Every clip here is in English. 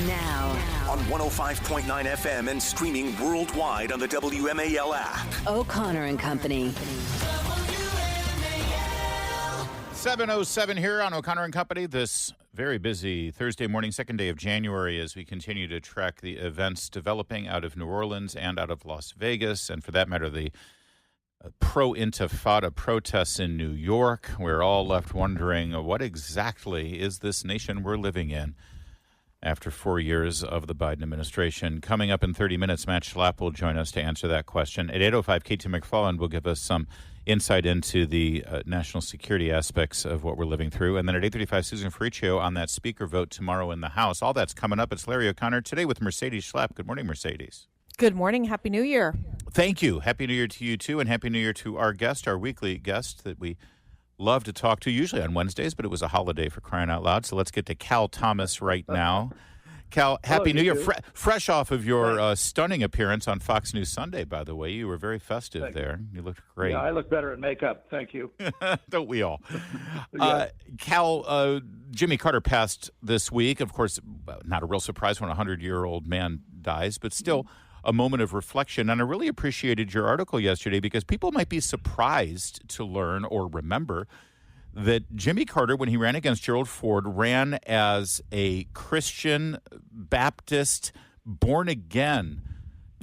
Now, on 105.9 FM and streaming worldwide on the WMAL app. O'Connor and Company. 7:07 here on O'Connor and Company. This very busy Thursday morning, second day of January, as we continue to track the events developing out of New Orleans and out of Las Vegas, and for that matter, the pro-Intifada protests in New York. We're all left wondering, what exactly is this nation we're living in after 4 years of the Biden administration? Coming up in 30 minutes, Matt Schlapp will join us to answer that question. At 8:05, Katie McFarland will give us some insight into the national security aspects of what we're living through. And then at 8:35, Susan Ferriccio on that speaker vote tomorrow in the House. All that's coming up. It's Larry O'Connor today with Mercedes Schlapp. Good morning, Mercedes. Good morning. Happy New Year. Thank you. Happy New Year to you, too, and Happy New Year to our guest, our weekly guest that we love to talk to, usually on Wednesdays, but it was a holiday for crying out loud. So let's get to Cal Thomas right now. Cal, Happy New Year. Fresh off of your stunning appearance on Fox News Sunday, by the way. You were very festive there. You looked great. Yeah, I look better in makeup. Thank you. Don't we all? Cal, Jimmy Carter passed this week. Of course, not a real surprise when a 100-year-old man dies, but still a moment of reflection. And I really appreciated your article yesterday because people might be surprised to learn or remember that Jimmy Carter, when he ran against Gerald Ford, ran as a Christian Baptist born-again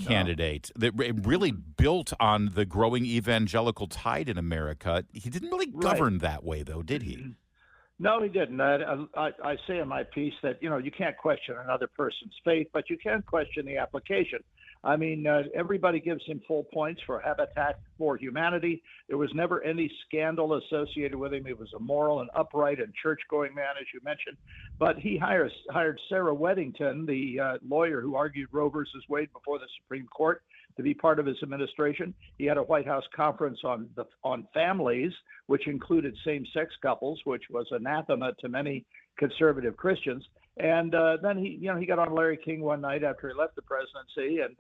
candidate that really built on the growing evangelical tide in America. He didn't really govern that way, though, did he? No, he didn't. I say in my piece that, you can't question another person's faith, but you can question the application. I mean, everybody gives him full points for Habitat for Humanity. There was never any scandal associated with him. He was a moral and upright and church-going man, as you mentioned. But he hired Sarah Weddington, the lawyer who argued Roe versus Wade before the Supreme Court, to be part of his administration. He had a White House conference on families, which included same-sex couples, which was anathema to many conservative Christians. And then he got on Larry King one night after he left the presidency and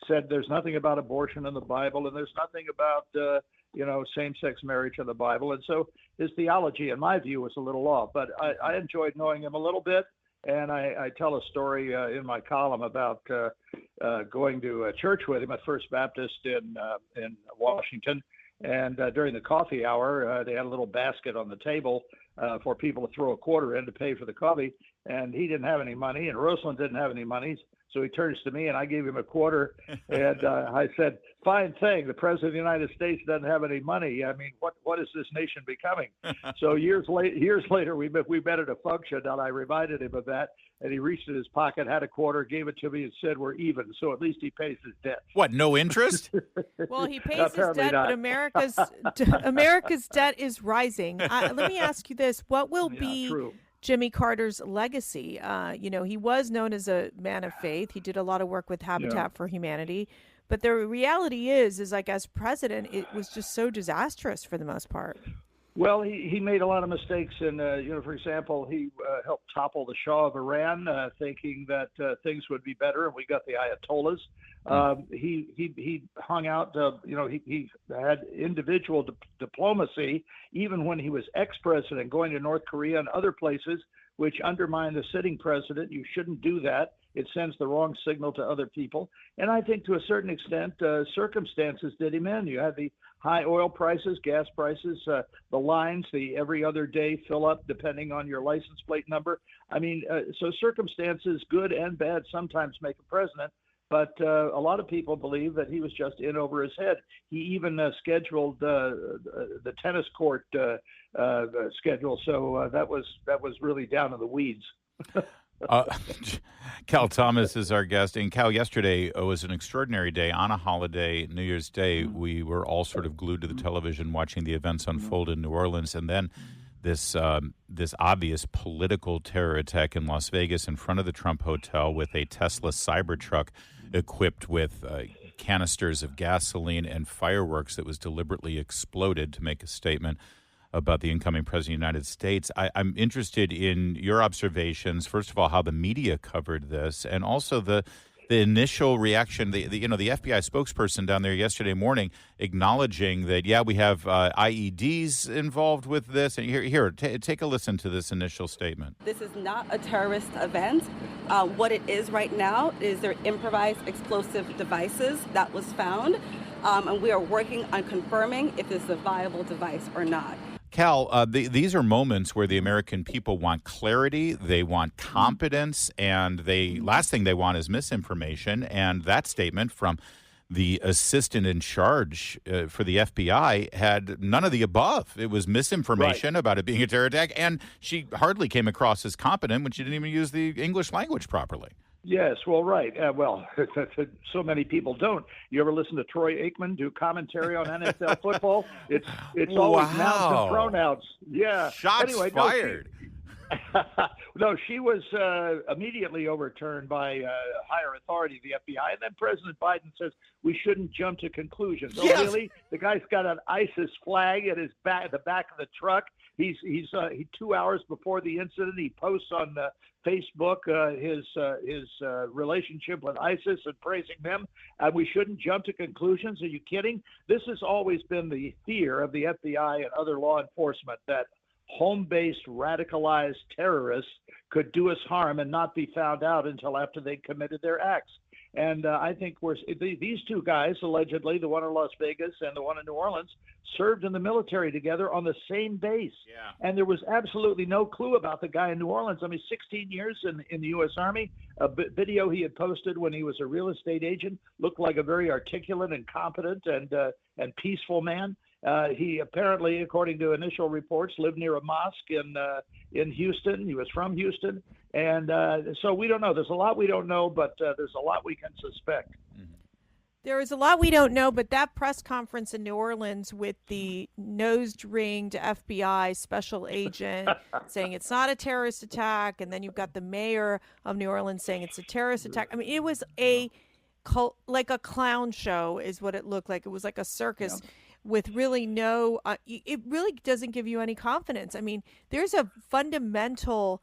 said there's nothing about abortion in the Bible and there's nothing about same-sex marriage in the Bible. And so his theology, in my view, was a little off. But I enjoyed knowing him a little bit, and I tell a story in my column about going to a church with him at First Baptist in Washington. And during the coffee hour, they had a little basket on the table for people to throw a quarter in to pay for the coffee. And he didn't have any money, and Rosalind didn't have any money. So he turns to me, and I gave him a quarter. And I said, fine thing, the President of the United States doesn't have any money. I mean, what is this nation becoming? So years later, we met at a function, and I reminded him of that. And he reached in his pocket, had a quarter, gave it to me, and said, we're even. So at least he pays his debt. What, no interest? Well, he pays his debt, but America's debt is rising. Let me ask you this. What will be Jimmy Carter's legacy? He was known as a man of faith. He did a lot of work with Habitat for Humanity. But the reality is like as president, it was just so disastrous for the most part. Well, he made a lot of mistakes. And, for example, he helped topple the Shah of Iran, thinking that things would be better. And we got the Ayatollahs. He hung out, he had individual diplomacy, even when he was ex-president, going to North Korea and other places, which undermine the sitting president. You shouldn't do that. It sends the wrong signal to other people. And I think to a certain extent, circumstances did him in. You had the high oil prices, gas prices, the lines, the every other day fill up depending on your license plate number. I mean, so circumstances, good and bad, sometimes make a president. But a lot of people believe that he was just in over his head. He even scheduled the tennis court schedule, so that was really down in the weeds. Cal Thomas is our guest. And Cal, yesterday was an extraordinary day. On a holiday, New Year's Day, we were all sort of glued to the television watching the events unfold in New Orleans. And then this obvious political terror attack in Las Vegas in front of the Trump Hotel with a Tesla Cybertruck equipped with canisters of gasoline and fireworks that was deliberately exploded to make a statement about the incoming president of the United States. I'm interested in your observations, first of all, how the media covered this, and also the the initial reaction, the FBI spokesperson down there yesterday morning acknowledging that, yeah, we have IEDs involved with this. And here, take a listen to this initial statement. This is not a terrorist event. What it is right now is their improvised explosive devices that was found. And we are working on confirming if it's a viable device or not. Cal, these are moments where the American people want clarity, they want competence, and last thing they want is misinformation. And that statement from the assistant in charge for the FBI had none of the above. It was misinformation about it being a terror attack, and she hardly came across as competent when she didn't even use the English language properly. Yes, well, right. So many people don't. You ever listen to Troy Aikman do commentary on NFL football? It's always nouns and pronouns. Yeah. Shots fired. No, she was immediately overturned by higher authority, the FBI. And then President Biden says we shouldn't jump to conclusions. Yes. Oh, really? The guy's got an ISIS flag at the back of the truck. He 2 hours before the incident, he posts on Facebook his relationship with ISIS and praising them. And we shouldn't jump to conclusions. Are you kidding? This has always been the fear of the FBI and other law enforcement, that home-based radicalized terrorists could do us harm and not be found out until after they committed their acts. And I think these two guys, allegedly, the one in Las Vegas and the one in New Orleans, served in the military together on the same base. Yeah. And there was absolutely no clue about the guy in New Orleans. I mean, 16 years in the U.S. Army. A video he had posted when he was a real estate agent looked like a very articulate and competent and peaceful man. He apparently, according to initial reports, lived near a mosque in Houston. He was from Houston. And so we don't know. There's a lot we don't know, but there's a lot we can suspect. There is a lot we don't know, but that press conference in New Orleans with the nose-ringed FBI special agent saying it's not a terrorist attack, and then you've got the mayor of New Orleans saying it's a terrorist attack. I mean, it was like a clown show is what it looked like. It was like a circus. Yeah. With really no, it really doesn't give you any confidence. I mean, there's a fundamental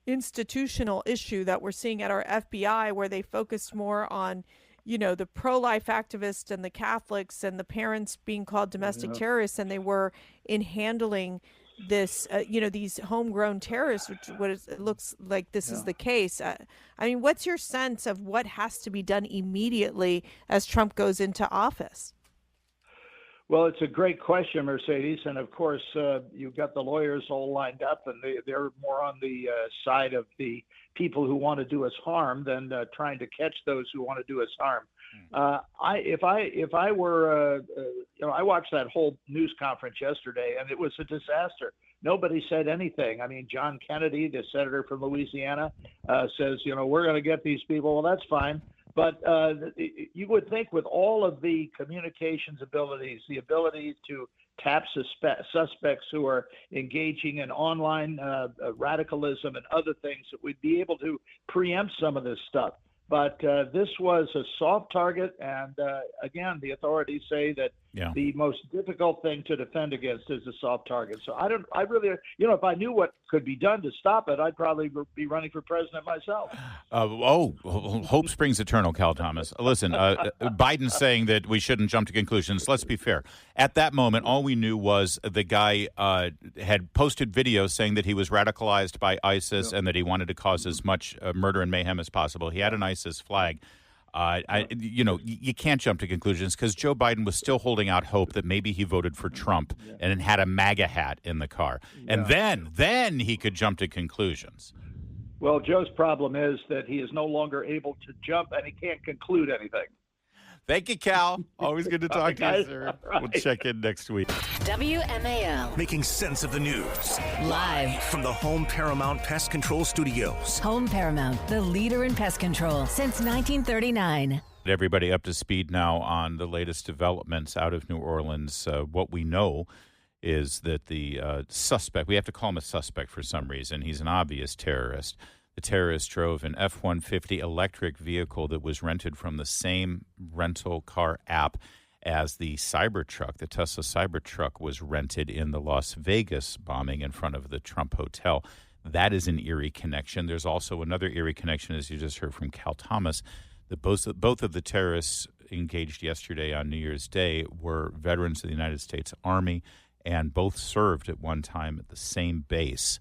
institutional issue that we're seeing at our FBI where they focus more on, the pro-life activists and the Catholics and the parents being called domestic terrorists than they were in handling this, these homegrown terrorists, it looks like this is the case. I mean, what's your sense of what has to be done immediately as Trump goes into office? Well, it's a great question, Mercedes. And of course, you've got the lawyers all lined up, and they're more on the side of the people who want to do us harm than trying to catch those who want to do us harm. If I were, I watched that whole news conference yesterday, and it was a disaster. Nobody said anything. I mean, John Kennedy, the senator from Louisiana, says, we're going to get these people. Well, that's fine. But you would think with all of the communications abilities, the ability to tap suspects who are engaging in online radicalism and other things, that we'd be able to preempt some of this stuff. But this was a soft target, and again, the authorities say that the most difficult thing to defend against is a soft target. So I really, if I knew what could be done to stop it, I'd probably be running for president myself. Hope springs eternal, Cal Thomas. Listen, Biden's saying that we shouldn't jump to conclusions. Let's be fair. At that moment, all we knew was the guy had posted videos saying that he was radicalized by ISIS and that he wanted to cause as much murder and mayhem as possible. He had an ISIS flag. You can't jump to conclusions because Joe Biden was still holding out hope that maybe he voted for Trump and had a MAGA hat in the car. And then he could jump to conclusions. Well, Joe's problem is that he is no longer able to jump and he can't conclude anything. Thank you, Cal. Always good to talk to you, sir. Right. We'll check in next week. WMAL. Making sense of the news. Live from the Home Paramount Pest Control Studios. Home Paramount, the leader in pest control since 1939. Everybody up to speed now on the latest developments out of New Orleans. What we know is that the suspect, we have to call him a suspect for some reason. He's an obvious terrorist. The terrorist drove an F-150 electric vehicle that was rented from the same rental car app as the Cybertruck. The Tesla Cybertruck was rented in the Las Vegas bombing in front of the Trump Hotel. That is an eerie connection. There's also another eerie connection, as you just heard from Cal Thomas. that both of the terrorists engaged yesterday on New Year's Day were veterans of the United States Army, and both served at one time at the same base.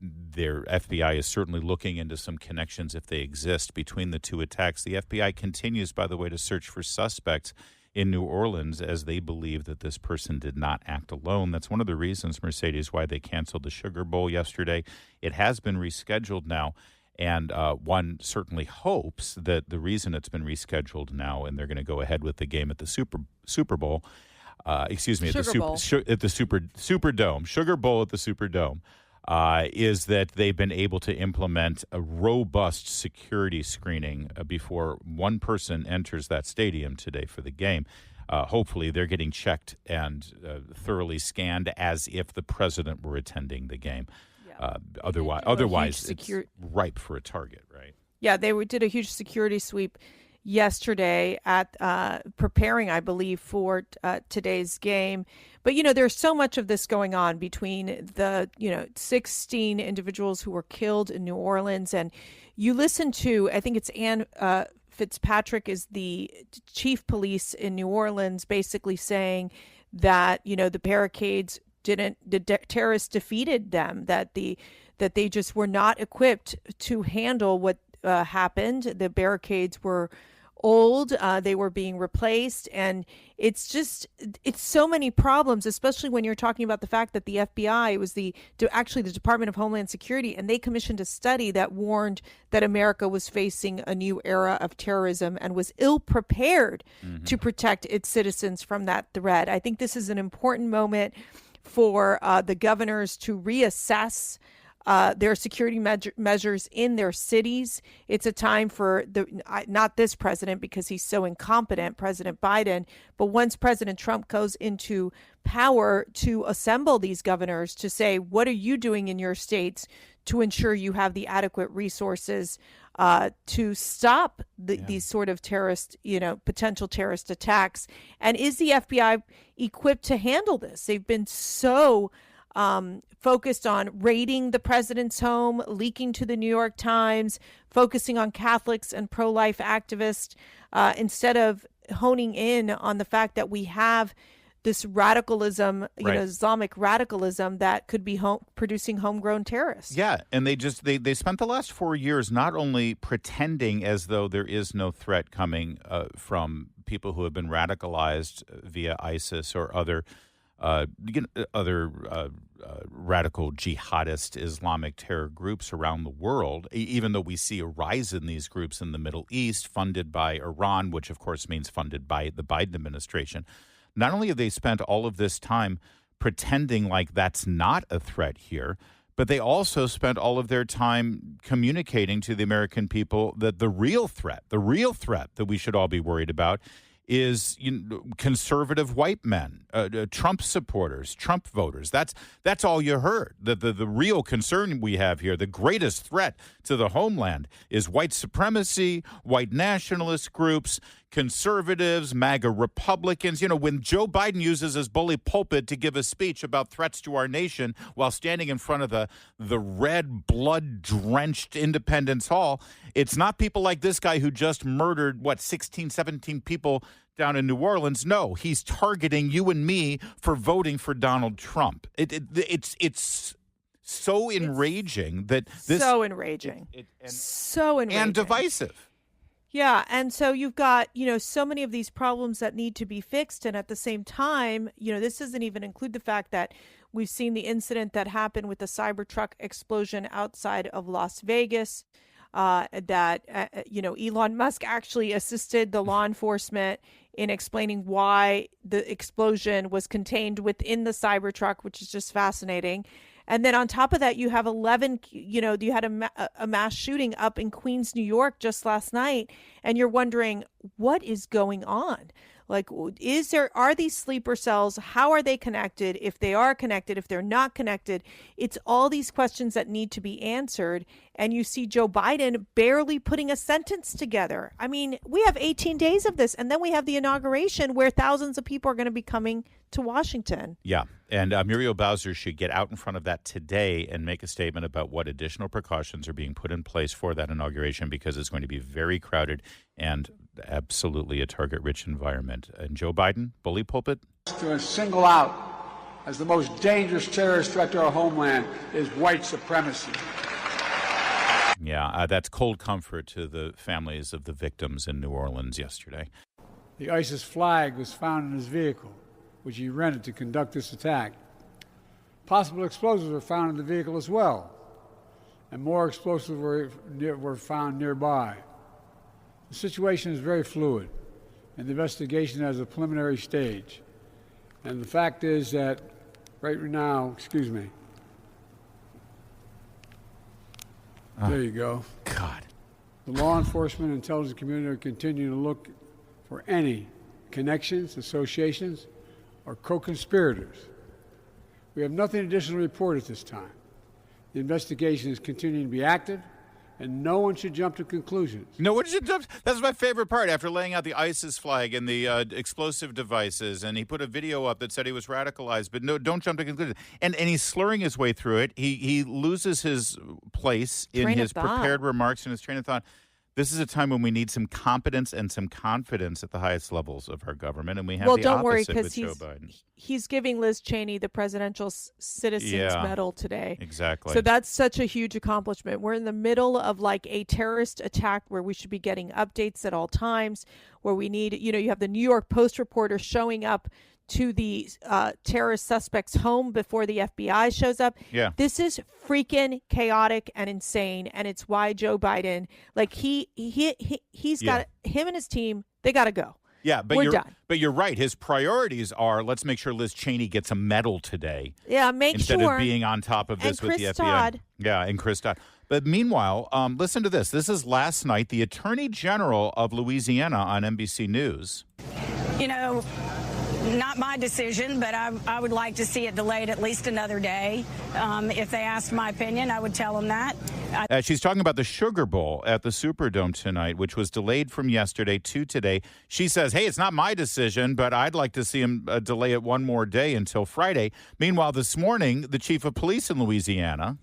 Their FBI is certainly looking into some connections, if they exist, between the two attacks. The FBI continues, by the way, to search for suspects in New Orleans as they believe that this person did not act alone. That's one of the reasons, Mercedes, why they canceled the Sugar Bowl yesterday. It has been rescheduled now, and one certainly hopes that the reason it's been rescheduled now and they're going to go ahead with the game at the Super Bowl, at the Superdome, Sugar Bowl at the Superdome, is that they've been able to implement a robust security screening before one person enters that stadium today for the game. Hopefully they're getting checked and thoroughly scanned as if the president were attending the game. Yeah. Otherwise it's ripe for a target, right? Yeah, they did a huge security sweep yesterday at preparing, I believe, for today's game. But, there's so much of this going on between the, 16 individuals who were killed in New Orleans. And you listen to, I think it's Ann Fitzpatrick is the chief police in New Orleans, basically saying that, the barricades the terrorists defeated them, that they just were not equipped to handle what happened. The barricades were old, they were being replaced, and it's so many problems, especially when you're talking about the fact that the FBI was the Department of Homeland Security, and they commissioned a study that warned that America was facing a new era of terrorism and was ill prepared to protect its citizens from that threat. I think this is an important moment for the governors to reassess their security measures in their cities. It's a time for not this president, because he's so incompetent, President Biden, but once President Trump goes into power, to assemble these governors to say, what are you doing in your states to ensure you have the adequate resources to stop these sort of potential terrorist attacks? And is the FBI equipped to handle this? They've been so focused on raiding the president's home, leaking to the New York Times, focusing on Catholics and pro-life activists, instead of honing in on the fact that we have this radicalism, Islamic radicalism that could be producing homegrown terrorists. Yeah, and they spent the last 4 years not only pretending as though there is no threat coming from people who have been radicalized via ISIS or other radical jihadist Islamic terror groups around the world, even though we see a rise in these groups in the Middle East, funded by Iran, which of course means funded by the Biden administration. Not only have they spent all of this time pretending like that's not a threat here, but they also spent all of their time communicating to the American people that the real threat that we should all be worried about is conservative white men, Trump supporters, Trump voters. That's all you heard. The real concern we have here, the greatest threat to the homeland, is white supremacy, white nationalist groups, conservatives, MAGA Republicans. When Joe Biden uses his bully pulpit to give a speech about threats to our nation while standing in front of the red, blood-drenched Independence Hall, it's not people like this guy who just murdered, 16, 17 people down in New Orleans. No, he's targeting you and me for voting for Donald Trump. It's so enraging that this... So enraging. So enraging. And divisive. Yeah, and so you've got, so many of these problems that need to be fixed. And at the same time, this doesn't even include the fact that we've seen the incident that happened with the Cybertruck explosion outside of Las Vegas, that Elon Musk actually assisted the law enforcement in explaining why the explosion was contained within the Cybertruck, which is just fascinating. And then on top of that, you have 11, you had a mass shooting up in Queens, New York just last night. And you're wondering, what is going on? Like, are these sleeper cells? How are they connected? If they are connected, if they're not connected, it's all these questions that need to be answered. And you see Joe Biden barely putting a sentence together. I mean, we have 18 days of this, and then we have the inauguration where thousands of people are going to be coming to Washington. Yeah. And Muriel Bowser should get out in front of that today and make a statement about what additional precautions are being put in place for that inauguration, because it's going to be very crowded and absolutely a target-rich environment. And Joe Biden, bully pulpit? To single out as the most dangerous terrorist threat to our homeland is white supremacy. Yeah, that's cold comfort to the families of the victims in New Orleans yesterday. The ISIS flag was found in his vehicle, which he rented to conduct this attack. Possible explosives were found in the vehicle as well, and more explosives were found nearby. The situation is very fluid, and the investigation has a preliminary stage. And the fact is that right now, there you go. God. The law enforcement and intelligence community are continuing to look for any connections, associations, or co-conspirators. We have nothing additional to report at this time. The investigation is continuing to be active, and no one should jump to conclusions. No one should jump. That's my favorite part. After laying out the ISIS flag and the explosive devices, and he put a video up that said he was radicalized, but no, don't jump to conclusions. And he's slurring his way through it. He loses his place in his prepared remarks and his train of thought. This is a time when we need some competence and some confidence at the highest levels of our government, and we have the don't worry, opposite with Joe Biden. He's giving Liz Cheney the Presidential Citizens Medal today. Exactly. So that's such a huge accomplishment. We're in the middle of like a terrorist attack where we should be getting updates at all times, where we need, you have the New York Post reporter showing up to the terrorist suspect's home before the FBI shows up. Yeah. This is freaking chaotic and insane, and it's why Joe Biden, like he's got him and his team, they got to go. Yeah, but we're done. But you're right. His priorities are, let's make sure Liz Cheney gets a medal today. Yeah, instead of being on top of this with the FBI. Todd. Yeah, and Chris Todd. But meanwhile, listen to this. This is last night. The Attorney General of Louisiana on NBC News. Not my decision, but I would like to see it delayed at least another day. If they asked my opinion, I would tell them that. She's talking about the Sugar Bowl at the Superdome tonight, which was delayed from yesterday to today. She says, hey, it's not my decision, but I'd like to see him delay it one more day until Friday. Meanwhile, this morning, the chief of police in Louisiana.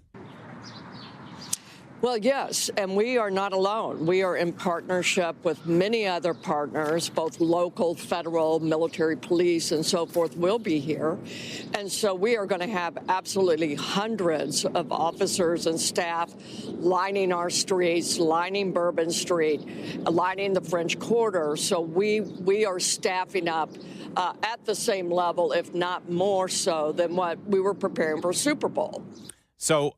Well, yes, and we are not alone. We are in partnership with many other partners, both local, federal, military, police, and so forth will be here. And so we are going to have absolutely hundreds of officers and staff lining our streets, lining Bourbon Street, lining the French Quarter. So we are staffing up at the same level, if not more so, than what we were preparing for Super Bowl. So,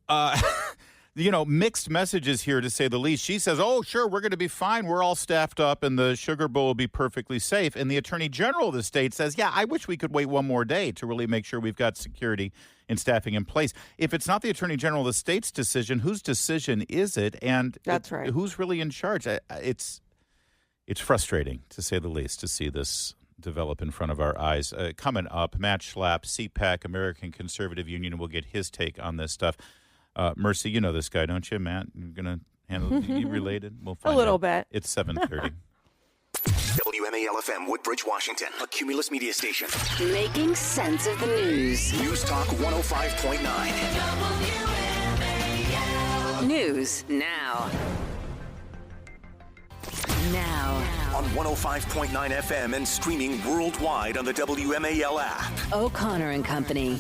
mixed messages here, to say the least. She says, oh, sure, we're going to be fine. We're all staffed up, and the Sugar Bowl will be perfectly safe. And the Attorney General of the state says, yeah, I wish we could wait one more day to really make sure we've got security and staffing in place. If it's not the Attorney General of the state's decision, whose decision is it? And that's right. Who's really in charge? It's frustrating, to say the least, to see this develop in front of our eyes. Coming up, Matt Schlapp, CPAC, American Conservative Union, will get his take on this stuff. Mercy, you know this guy, don't you, Matt? You're going to handle you related? We'll find a little out. bit. It's 7:30. WMAL-FM, Woodbridge, Washington, a Cumulus media station. Making sense of the news. News Talk 105.9. News now. On 105.9 FM and streaming worldwide on the WMAL app. O'Connor and Company.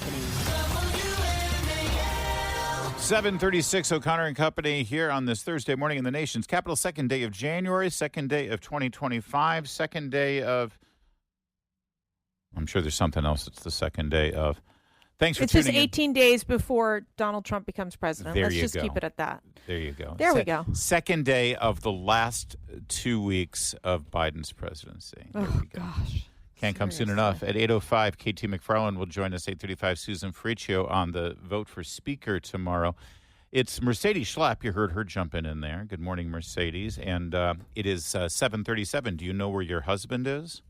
7:36, O'Connor and Company here on this Thursday morning in the nation's capital. Second day of January, second day of 2025, second day of, I'm sure there's something else. It's the second day of. Thanks for tuning in. It's just 18 days before Donald Trump becomes president. There Let's you just go. keep it at that. There you go. There we go. Second day of the last 2 weeks of Biden's presidency. There we go. Gosh. Can't come soon enough. At 8:05, KT McFarland will join us. 8:35, Susan Friccio on the vote for speaker tomorrow. It's Mercedes Schlapp. You heard her jumping in there. Good morning, Mercedes. And it is 7:37. Do you know where your husband is?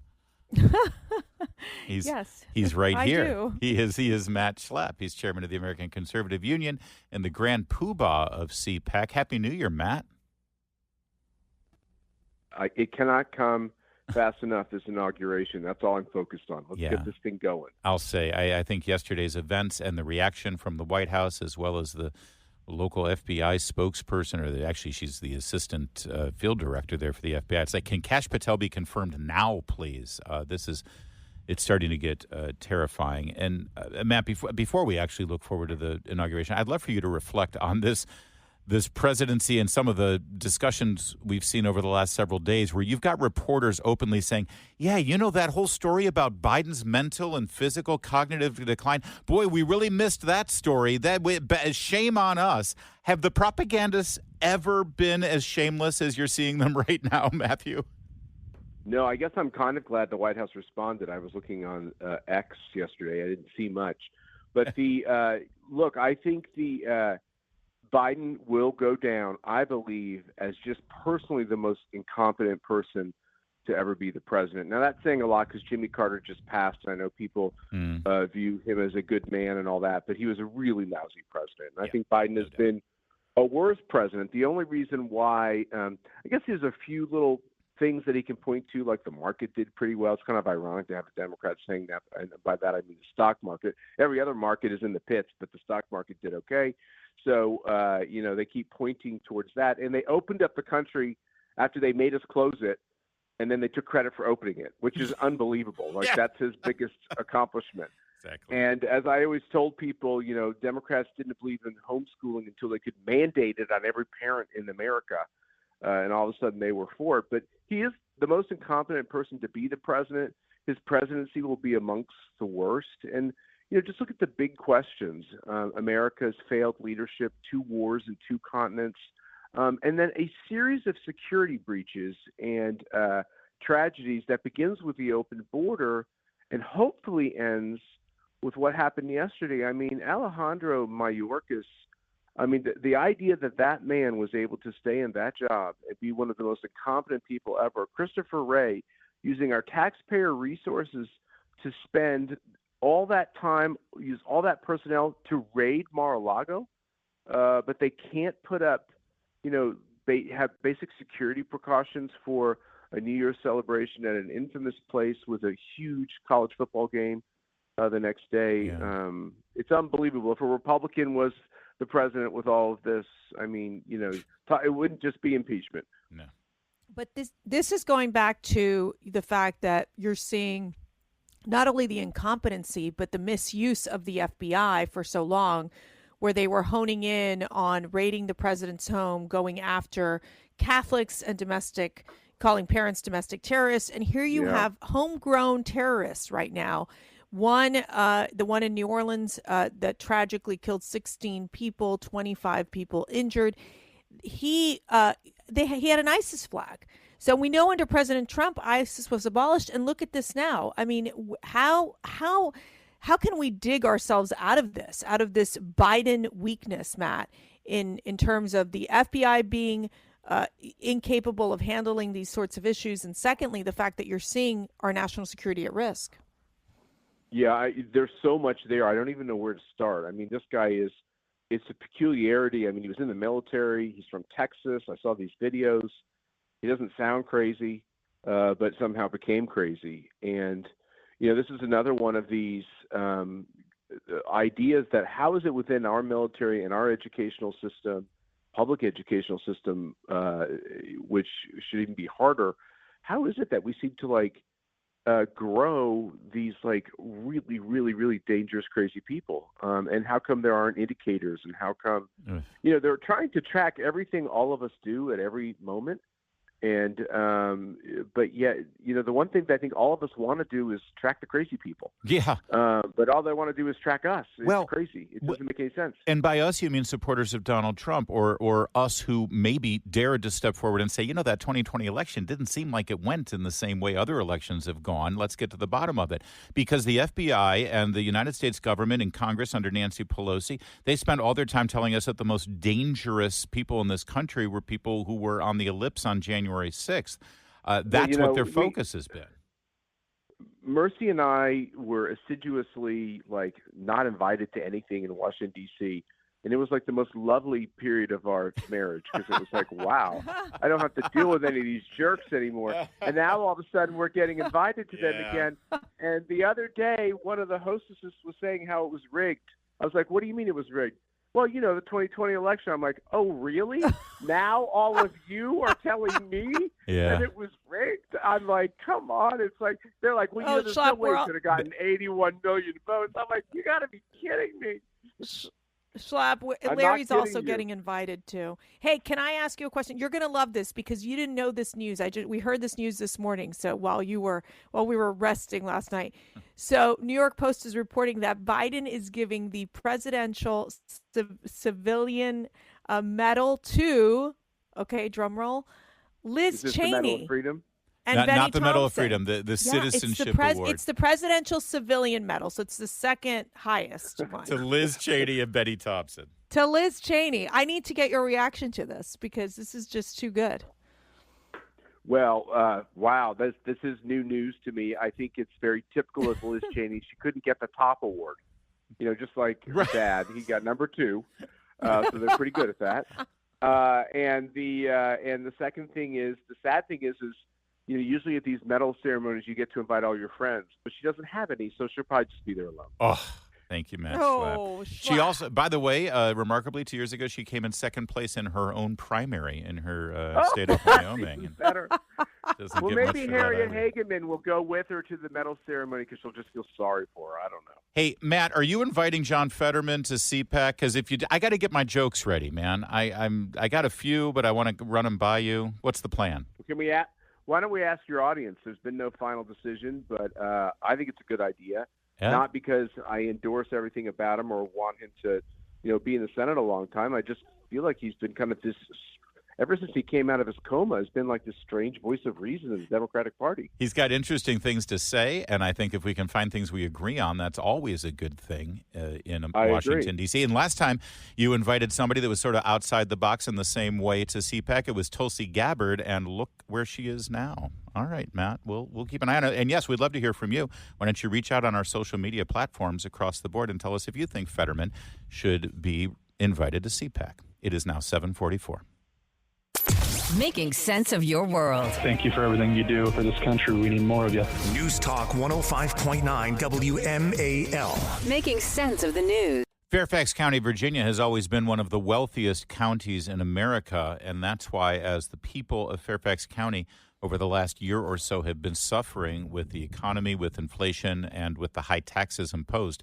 Yes. He's right here. I do. He is Matt Schlapp. He's chairman of the American Conservative Union and the grand poobah of CPAC. Happy New Year, Matt. It cannot come fast enough this inauguration. That's all I'm focused on. Let's get this thing going. I'll say, I think yesterday's events and the reaction from the White House, as well as the local FBI spokesperson, actually she's the assistant field director there for the FBI. It's like, can Kash Patel be confirmed now, please? It's starting to get terrifying. And Matt, before we actually look forward to the inauguration, I'd love for you to reflect on this presidency and some of the discussions we've seen over the last several days where you've got reporters openly saying, yeah, that whole story about Biden's mental and physical cognitive decline, boy, we really missed that story. Shame on us. Have the propagandists ever been as shameless as you're seeing them right now, Matthew? No, I guess I'm kind of glad the White House responded. I was looking on X yesterday. I didn't see much. But look, I think Biden will go down, I believe, as just personally the most incompetent person to ever be the president. Now, that's saying a lot because Jimmy Carter just passed. I know people view him as a good man and all that, but he was a really lousy president. And I think Biden has been a worse president. The only reason why, I guess there's a few little things that he can point to, like the market did pretty well. It's kind of ironic to have a Democrat saying that, and by that I mean the stock market. Every other market is in the pits, but the stock market did okay. So, they keep pointing towards that. And they opened up the country after they made us close it, and then they took credit for opening it, which is unbelievable. That's his biggest accomplishment. Exactly. And as I always told people, Democrats didn't believe in homeschooling until they could mandate it on every parent in America. And all of a sudden they were for it. But he is the most incompetent person to be the president. His presidency will be amongst the worst. And, just look at the big questions. America's failed leadership, 2 wars in 2 continents, and then a series of security breaches and tragedies that begins with the open border and hopefully ends with what happened yesterday. I mean, Alejandro Mayorkas, the idea that man was able to stay in that job and be one of the most incompetent people ever, Christopher Wray, using our taxpayer resources to spend all that time, use all that personnel to raid Mar-a-Lago, but they can't put up, have basic security precautions for a New Year's celebration at an infamous place with a huge college football game the next day. Yeah. It's unbelievable. If a Republican was the president with all of this, it wouldn't just be impeachment. No. But this is going back to the fact that you're seeing not only the incompetency, but the misuse of the FBI for so long, where they were honing in on raiding the president's home, going after Catholics and calling parents domestic terrorists. And here you have homegrown terrorists right now. The one in New Orleans that tragically killed 16 people, 25 people injured. He had an ISIS flag. So we know under President Trump, ISIS was abolished. And look at this now. I mean, how can we dig ourselves out of this Biden weakness, Matt, in terms of the FBI being incapable of handling these sorts of issues? And secondly, the fact that you're seeing our national security at risk. Yeah, there's so much there. I don't even know where to start. I mean, this guy it's a peculiarity. I mean, he was in the military. He's from Texas. I saw these videos. He doesn't sound crazy, but somehow became crazy. And, this is another one of these ideas that how is it within our military and our educational system, public educational system, which should even be harder, how is it that we seem to grow these really, really, really dangerous, crazy people? And how come there aren't indicators? And how come, they're trying to track everything all of us do at every moment. And but yet, the one thing that I think all of us want to do is track the crazy people. Yeah. But all they want to do is track us. It's crazy. It doesn't make any sense. And by us, you mean supporters of Donald Trump or us who maybe dared to step forward and say, that 2020 election didn't seem like it went in the same way other elections have gone. Let's get to the bottom of it. Because the FBI and the United States government and Congress under Nancy Pelosi, they spent all their time telling us that the most dangerous people in this country were people who were on the ellipse on January 6th. That's what their focus has been. Mercy and I were assiduously not invited to anything in Washington, D.C. And it was like the most lovely period of our marriage because it was like, wow, I don't have to deal with any of these jerks anymore. And now all of a sudden we're getting invited to them again. And the other day, one of the hostesses was saying how it was rigged. I was like, what do you mean it was rigged? Well, you know, the 2020 election. I'm like, oh, really? Now all of you are telling me that it was rigged? I'm like, come on. It's like, they're like, well, you know, there's no way it could have gotten 81 million votes. I'm like, you got to be kidding me. Schlapp, Larry's also getting invited too. Hey, can I ask you a question? You're going to love this because you didn't know this news. We heard this news this morning. So while we were resting last night. So New York Post is reporting that Biden is giving the Presidential Civilian Medal to, okay, drum roll, Liz Cheney. The Medal of Freedom? And not the Medal of Thompson. Freedom, the Citizenship Award. It's the Presidential Civilian Medal, so it's the second highest one. To Liz Cheney and Betty Thompson. To Liz Cheney. I need to get your reaction to this because this is just too good. Well, wow, this is new news to me. I think it's very typical of Liz Cheney. She couldn't get the top award. You know, just like her dad, he got number 2. So they're pretty good at that. And the second thing is, the sad thing is you know, usually at these medal ceremonies, you get to invite all your friends, but she doesn't have any, so she'll probably just be there alone. Oh, thank you, Matt Schlapp. She also, by the way, remarkably, 2 years ago, she came in second place in her own primary in her state of Wyoming. Better. Well, maybe Harriet Hageman will go with her to the medal ceremony because she'll just feel sorry for her. I don't know. Hey, Matt, are you inviting John Fetterman to CPAC? Because I got to get my jokes ready, man. I got a few, but I want to run them by you. What's the plan? Why don't we ask your audience? There's been no final decision, but I think it's a good idea. Yeah. Not because I endorse everything about him or want him to, you know, be in the Senate a long time. I just feel like he's been kind of this, ever since he came out of his coma, has been like this strange voice of reason in the Democratic Party. He's got interesting things to say, and I think if we can find things we agree on, that's always a good thing in Washington, D.C. And last time you invited somebody that was sort of outside the box in the same way to CPAC, it was Tulsi Gabbard, and look where she is now. All right, Matt, we'll keep an eye on it. And yes, we'd love to hear from you. Why don't you reach out on our social media platforms across the board and tell us if you think Fetterman should be invited to CPAC. It is now 7:44. Making sense of your world. Thank you for everything you do for this country. We need more of you. News Talk 105.9 WMAL. Making sense of the news. Fairfax County, Virginia has always been one of the wealthiest counties in America, and that's why as the people of Fairfax County over the last year or so have been suffering with the economy, with inflation, and with the high taxes imposed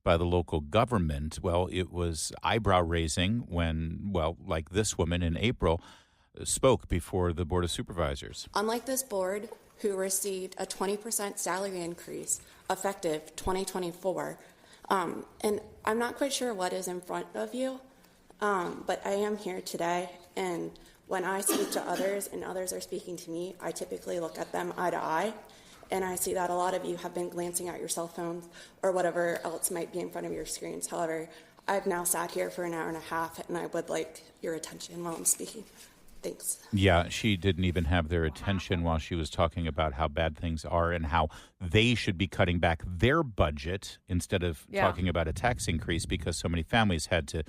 by the local government, well, it was eyebrow-raising when, well, like this woman in April, spoke before the Board of Supervisors. Unlike this board, who received a 20% salary increase effective 2024, and I'm not quite sure what is in front of you, but I am here today, and when I speak to others and others are speaking to me, I typically look at them eye to eye, and I see that a lot of you have been glancing at your cell phones or whatever else might be in front of your screens. However, I've now sat here for an hour and a half, and I would like your attention while I'm speaking. Thanks. Yeah, she didn't even have their attention while she was talking about how bad things are and how they should be cutting back their budget instead of talking about a tax increase because so many families had to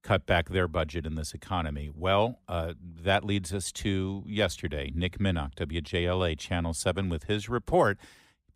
cut back their budget in this economy. Well, that leads us to yesterday. Nick Minnock, WJLA Channel 7, with his report.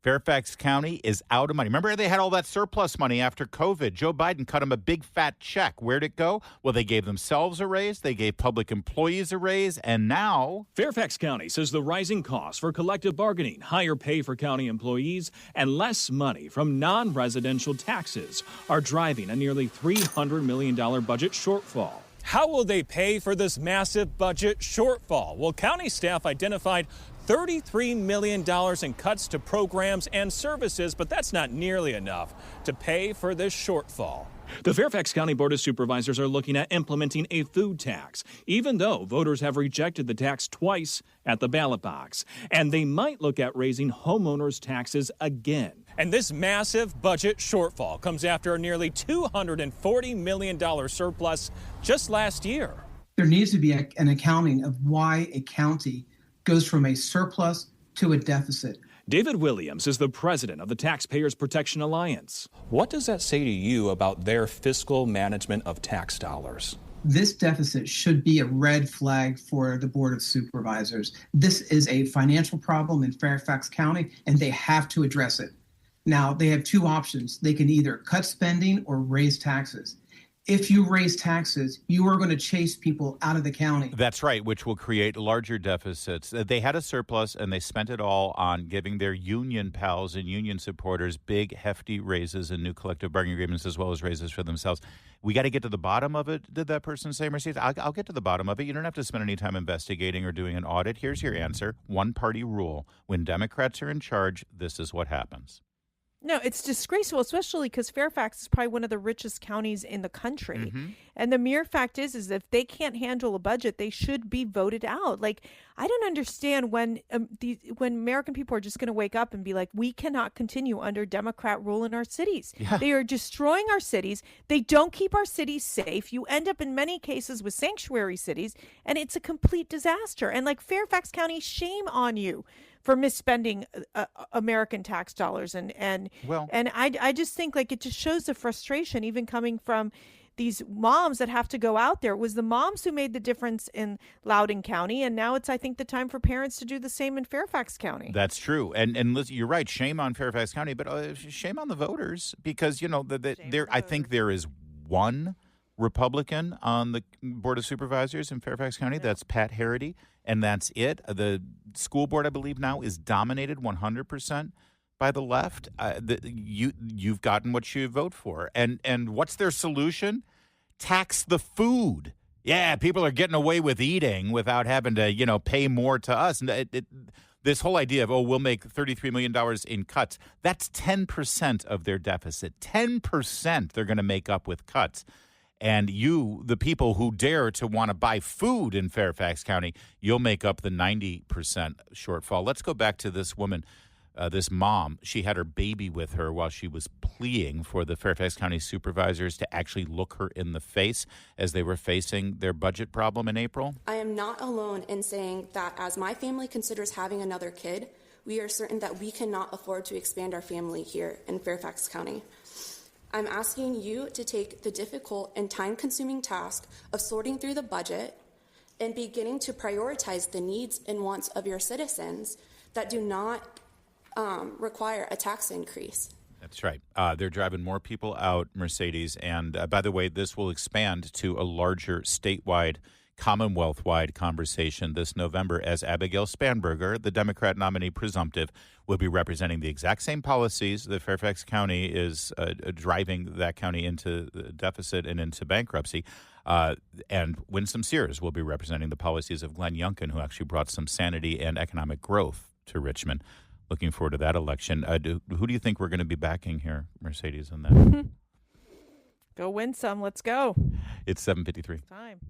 Fairfax County is out of money. Remember, they had all that surplus money after COVID. Joe Biden cut them a big fat check. Where'd it go? Well, they gave themselves a raise. They gave public employees a raise. And now Fairfax County says the rising costs for collective bargaining, higher pay for county employees, and less money from non-residential taxes are driving a nearly $300 million budget shortfall. How will they pay for this massive budget shortfall? Well, county staff identified $33 million in cuts to programs and services, but that's not nearly enough to pay for this shortfall. The Fairfax County Board of Supervisors are looking at implementing a food tax, even though voters have rejected the tax twice at the ballot box. And they might look at raising homeowners' taxes again. And this massive budget shortfall comes after a nearly $240 million surplus just last year. There needs to be an accounting of why a county goes from a surplus to a deficit. David Williams is the president of the Taxpayers Protection Alliance. What does that say to you about their fiscal management of tax dollars? This deficit should be a red flag for the Board of Supervisors. This is a financial problem in Fairfax County, and they have to address it. Now, they have two options. They can either cut spending or raise taxes. If you raise taxes, you are going to chase people out of the county. That's right, which will create larger deficits. They had a surplus, and they spent it all on giving their union pals and union supporters big, hefty raises and new collective bargaining agreements, as well as raises for themselves. We got to get to the bottom of it, did that person say, Mercedes? I'll get to the bottom of it. You don't have to spend any time investigating or doing an audit. Here's your answer. One-party rule. When Democrats are in charge, this is what happens. No, it's disgraceful, especially because Fairfax is probably one of the richest counties in the country. Mm-hmm. And the mere fact is if they can't handle a budget, they should be voted out. Like, I don't understand when American people are just going to wake up and be like, we cannot continue under Democrat rule in our cities. Yeah. They are destroying our cities. They don't keep our cities safe. You end up in many cases with sanctuary cities, and it's a complete disaster. And like Fairfax County, shame on you for misspending American tax dollars. And I just think like it just shows the frustration even coming from these moms that have to go out there. It was the moms who made the difference in Loudoun County, and now it's, I think, the time for parents to do the same in Fairfax County. That's true. And listen, you're right, shame on Fairfax County, but shame on the voters because, you know, I think there is one Republican on the Board of Supervisors in Fairfax County. That's Pat Harity, and that's it. The school board, I believe, now is dominated 100% by the left. You've gotten what you vote for. And what's their solution? Tax the food. Yeah, people are getting away with eating without having to, you know, pay more to us. And this whole idea of, we'll make $33 million in cuts, that's 10% of their deficit. 10% they're going to make up with cuts. And you, the people who dare to want to buy food in Fairfax County, you'll make up the 90% shortfall. Let's go back to this woman, this mom. She had her baby with her while she was pleading for the Fairfax County supervisors to actually look her in the face as they were facing their budget problem in April. I am not alone in saying that as my family considers having another kid, we are certain that we cannot afford to expand our family here in Fairfax County. I'm asking you to take the difficult and time-consuming task of sorting through the budget and beginning to prioritize the needs and wants of your citizens that do not require a tax increase. That's right. They're driving more people out, Mercedes. And by the way, this will expand to a larger statewide, Commonwealth-wide conversation this November as Abigail Spanberger, the Democrat nominee presumptive, will be representing the exact same policies that Fairfax County is driving that county into deficit and into bankruptcy. And Winsome Sears will be representing the policies of Glenn Youngkin, who actually brought some sanity and economic growth to Richmond. Looking forward to that election. Who do you think we're going to be backing here, Mercedes, on that? Go Winsome. Let's go. It's 7:53. Time.